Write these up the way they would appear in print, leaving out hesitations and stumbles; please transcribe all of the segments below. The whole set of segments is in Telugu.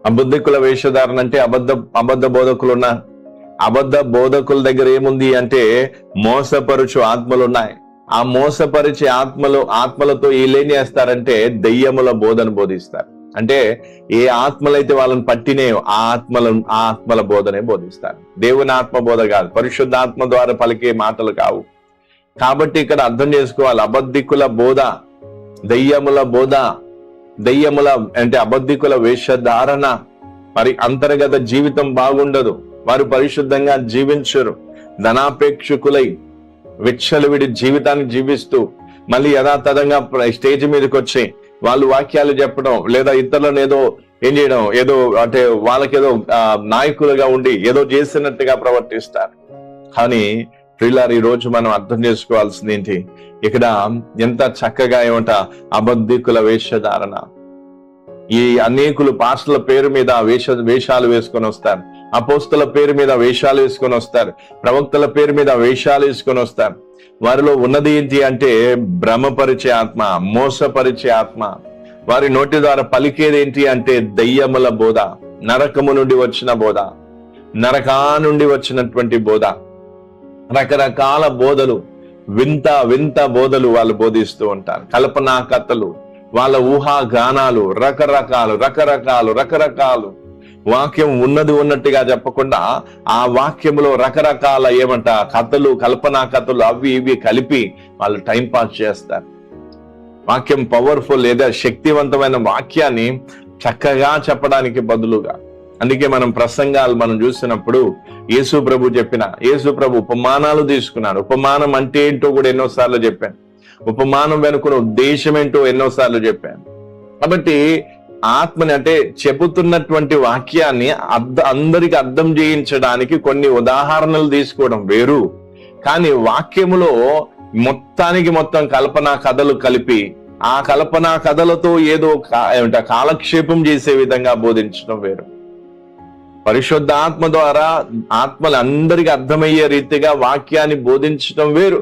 అబద్ధికుల వేషధారణ అంటే అబద్ధ బోధకులు ఉన్నారు. అబద్ధ బోధకుల దగ్గర ఏముంది అంటే మోసపరుచు ఆత్మలు ఉన్నాయి. ఆ మోసపరిచే ఆత్మలతో వీళ్ళేం చేస్తారంటే దెయ్యముల బోధన బోధిస్తారు. అంటే ఏ ఆత్మలైతే వాళ్ళని పట్టినాయో ఆ ఆత్మల బోధనే బోధిస్తారు. దేవుని ఆత్మ బోధ కాదు, పరిశుద్ధాత్మ ద్వారా పలికే మాటలు కావు. కాబట్టి ఇక్కడ అర్థం చేసుకోవాలి, అబద్ధికుల బోధ, దెయ్యముల బోధ, దెయ్యముల అంటే అబద్ధికుల వేషధారణ, అంతర్గత జీవితం బాగుండదు. వారు పరిశుద్ధంగా జీవించరు. ధనాపేక్షకులై విచ్చలవిడి జీవితాన్ని జీవిస్తూ మళ్ళీ యథాతథంగా స్టేజ్ మీదకి వచ్చి వాళ్ళు వాక్యాలు చెప్పడం, లేదా ఇతరులను ఏదో ఏం చేయడం, ఏదో అంటే వాళ్ళకేదో నాయకులుగా ఉండి ఏదో చేసినట్టుగా ప్రవర్తిస్తారు. కానీ ప్రియులారా, ఈ రోజు మనం అర్థం చేసుకోవాల్సింది ఏంటి? ఇక్కడ ఎంత చక్కగా ఏమంట అబద్ధికుల వేషధారణ. ఈ అనేకులు పాస్టర్ల పేరు మీద వేషాలు వేసుకొని వస్తారు, అపోస్తల పేరు మీద వేషాలు వేసుకొని వస్తారు, ప్రవక్తల పేరు మీద వేషాలు వేసుకొని వస్తారు. వారిలో ఉన్నది ఏంటి అంటే భ్రమపరిచే ఆత్మ, మోసపరిచే ఆత్మ. వారి నోటి ద్వారా పలికేది ఏంటి అంటే దెయ్యముల బోధ, నరకము నుండి వచ్చిన బోధ, నరకా నుండి వచ్చినటువంటి బోధ, రకరకాల బోధలు, వింత బోధలు వాళ్ళు బోధిస్తూ ఉంటారు. కల్పనా కథలు, వాళ్ళ ఊహాగానాలు, రకరకాలు. వాక్యం ఉన్నది ఉన్నట్టుగా చెప్పకుండా ఆ వాక్యంలో రకరకాల కథలు, కల్పనా కథలు అవి ఇవి కలిపి వాళ్ళు టైం పాస్ చేస్తారు. వాక్యం పవర్ఫుల్ లేదా శక్తివంతమైన వాక్యాన్ని చక్కగా చెప్పడానికి బదులుగా. అందుకే మనం ప్రసంగాలు మనం చూసినప్పుడు యేసు ప్రభు ఉపమానాలు తీసుకున్నాడు. ఉపమానం అంటే ఏంటో కూడా ఎన్నోసార్లు చెప్పాను. ఉపమానం వెనుకున్న ఉద్దేశం ఏంటో ఎన్నోసార్లు చెప్పాను. కాబట్టి ఆత్మని అంటే చెబుతున్నటువంటి వాక్యాన్ని అందరికి అర్థం చేయించడానికి కొన్ని ఉదాహరణలు తీసుకోవడం వేరు. కానీ వాక్యములో మొత్తం కల్పనా కథలు కలిపి ఆ కల్పనా కథలతో ఏదో కాలక్షేపం చేసే విధంగా బోధించడం వేరు. పరిశుద్ధ ఆత్మ ద్వారా ఆత్మలు అందరికి అర్థమయ్యే రీతిగా వాక్యాన్ని బోధించడం వేరు.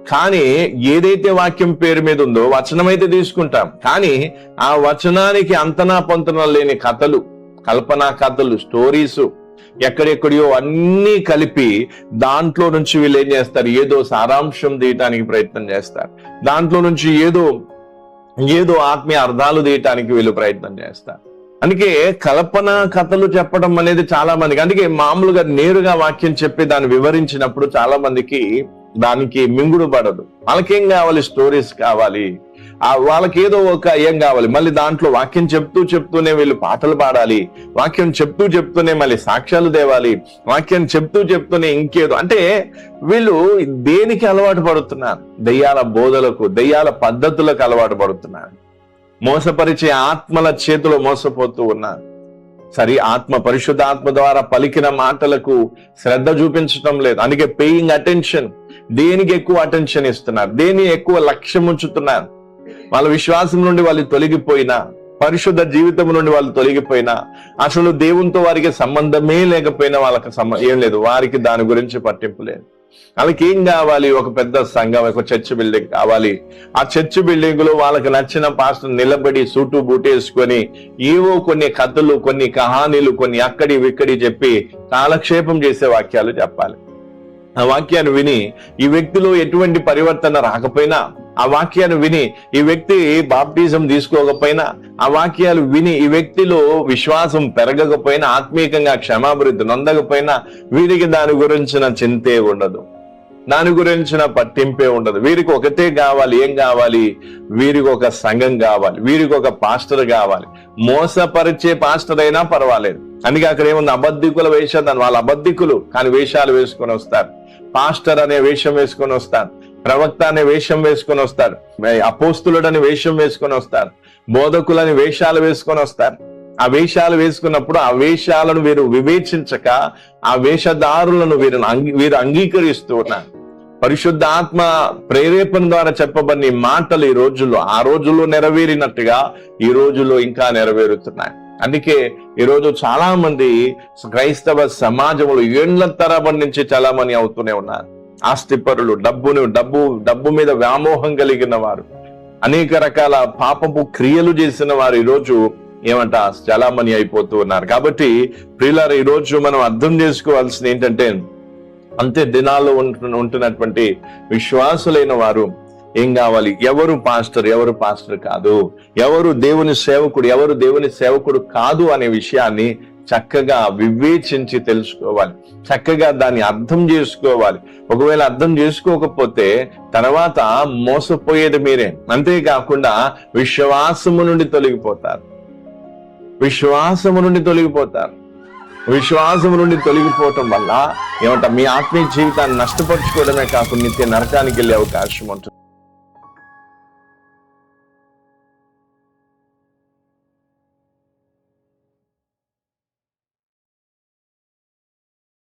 కానీ ఏదైతే వాక్యం పేరు మీద ఉందో వచనం అయితే తీసుకుంటాం, కానీ ఆ వచనానికి అంతనా పొంతన లేని కథలు, కల్పనా కథలు, స్టోరీస్ ఎక్కడెక్కడియో అన్ని కలిపి దాంట్లో నుంచి వీళ్ళు ఏం చేస్తారు, ఏదో సారాంశం తీయటానికి ప్రయత్నం చేస్తారు. దాంట్లో నుంచి ఏదో ఆత్మీయ అర్థాలు తీయటానికి వీళ్ళు ప్రయత్నం చేస్తారు. అందుకే కల్పనా కథలు చెప్పడం అనేది చాలా మందికి, అందుకే మామూలుగా నేరుగా వాక్యం చెప్పి దాన్ని వివరించినప్పుడు చాలా మందికి దానికి మింగుడు పడదు. వాళ్ళకేం కావాలి, స్టోరీస్ కావాలి, వాళ్ళకి ఏదో ఏం కావాలి. మళ్ళీ దాంట్లో వాక్యం చెప్తూనే వీళ్ళు పాటలు పాడాలి, వాక్యం చెప్తూనే మళ్ళీ సాక్ష్యాలు తేవాలి, వాక్యం చెప్తూనే ఇంకేదో. అంటే వీళ్ళు దేనికి అలవాటు పడుతున్నారు? దెయ్యాల బోధలకు, దెయ్యాల పద్ధతులకు అలవాటు పడుతున్నారు. మోసపరిచే ఆత్మల చేతిలో మోసపోతూ ఉన్నారు. సరే, పరిశుద్ధ ఆత్మ ద్వారా పలికిన మాటలకు శ్రద్ధ చూపించడం లేదు. అందుకే పేయింగ్ అటెన్షన్, దేనికి ఎక్కువ అటెన్షన్ ఇస్తున్నారు, దేని ఎక్కువ లక్ష్యం ఉంచుతున్నారు. వాళ్ళ విశ్వాసం నుండి వాళ్ళు తొలగిపోయినా, పరిశుద్ధ జీవితం నుండి వాళ్ళు తొలగిపోయినా, అసలు దేవునితో వారికి సంబంధమే లేకపోయినా వాళ్ళకి ఏం లేదు, వారికి దాని గురించి పట్టింపు లేదు. వాళ్ళకి ఏం కావాలి? ఒక పెద్ద సంఘం, ఒక చర్చ్ బిల్డింగ్ కావాలి. ఆ చర్చ్ బిల్డింగ్ లో వాళ్ళకి నచ్చిన పాస్టర్ నిలబడి సూటు బూటేసుకొని ఏవో కొన్ని కథలు, కొన్ని కహానీలు, కొన్ని అక్కడి విక్కడి చెప్పి కాలక్షేపం చేసే వాక్యాలు చెప్పాలి. ఆ వాక్యాన్ని విని ఈ వ్యక్తిలో ఎటువంటి పరివర్తన రాకపోయినా, ఆ వాక్యాన్ని విని ఈ వ్యక్తి బాప్టిజం తీసుకోకపోయినా, ఆ వాక్యాలు విని ఈ వ్యక్తిలో విశ్వాసం పెరగకపోయినా, ఆత్మీయంగా క్షమాభివృద్ధి నొందకపోయినా వీరికి దాని గురించిన చింతే ఉండదు, దాని గురించిన పట్టింపే ఉండదు. వీరికి ఒకటే కావాలి. ఏం కావాలి? వీరికి ఒక సంఘం కావాలి, వీరికి ఒక పాస్టర్ కావాలి. మోసపరిచే పాస్టర్ అయినా పర్వాలేదు. అందుకే అక్కడ ఏముంది? అబద్ధికుల వేషధారణ. వాళ్ళ అబద్ధికులు, కానీ వేషాలు వేసుకొని వస్తారు. పాస్టర్ అనే వేషం వేసుకొని వస్తారు, ప్రవక్త అనే వేషం వేసుకొని వస్తారు, అపోస్తులుడని వేషం వేసుకొని వస్తారు, బోధకులని వేషాలు వేసుకొని వస్తారు. ఆ వేషాలు వేసుకున్నప్పుడు ఆ వేషాలను వీరు వివేచించక ఆ వేషధారులను వీరు అంగీకరిస్తూ ఉన్నారు. పరిశుద్ధ ఆత్మ ప్రేరేపణ ద్వారా చెప్పబడిన మాటలు ఈ రోజుల్లో, ఆ రోజుల్లో నెరవేరినట్టుగా ఈ రోజుల్లో ఇంకా నెరవేరుతున్నాయి. అందుకే ఈరోజు చాలా మంది క్రైస్తవ సమాజంలో ఏళ్ల తరబడి నుంచి చాలా మంది అవుతూనే ఉన్నారు. ఆస్తిపరులు, డబ్బు మీద వ్యామోహం కలిగిన వారు, అనేక రకాల పాపపు క్రియలు చేసిన వారు ఈరోజు చలామణి అయిపోతూ ఉన్నారు. కాబట్టి ప్రియులారా, ఈ రోజు మనం అర్థం చేసుకోవాల్సింది ఏంటంటే, అంతే దినాల్లో ఉంటున్నటువంటి విశ్వాసులైన వారు ఏం కావాలి? ఎవరు పాస్టర్ కాదు, ఎవరు దేవుని సేవకుడు, ఎవరు దేవుని సేవకుడు కాదు అనే విషయాన్ని చక్కగా వివేచించి తెలుసుకోవాలి, చక్కగా దాన్ని అర్థం చేసుకోవాలి. ఒకవేళ అర్థం చేసుకోకపోతే తర్వాత మోసపోయేది మీరే. అంతేకాకుండా విశ్వాసము నుండి తొలగిపోతారు. విశ్వాసము నుండి తొలగిపోవటం వల్ల మీ ఆత్మీయ జీవితాన్ని నష్టపరుచుకోవడమే కాకుండా నిత్య నరకానికి వెళ్ళే అవకాశం ఉంటుంది.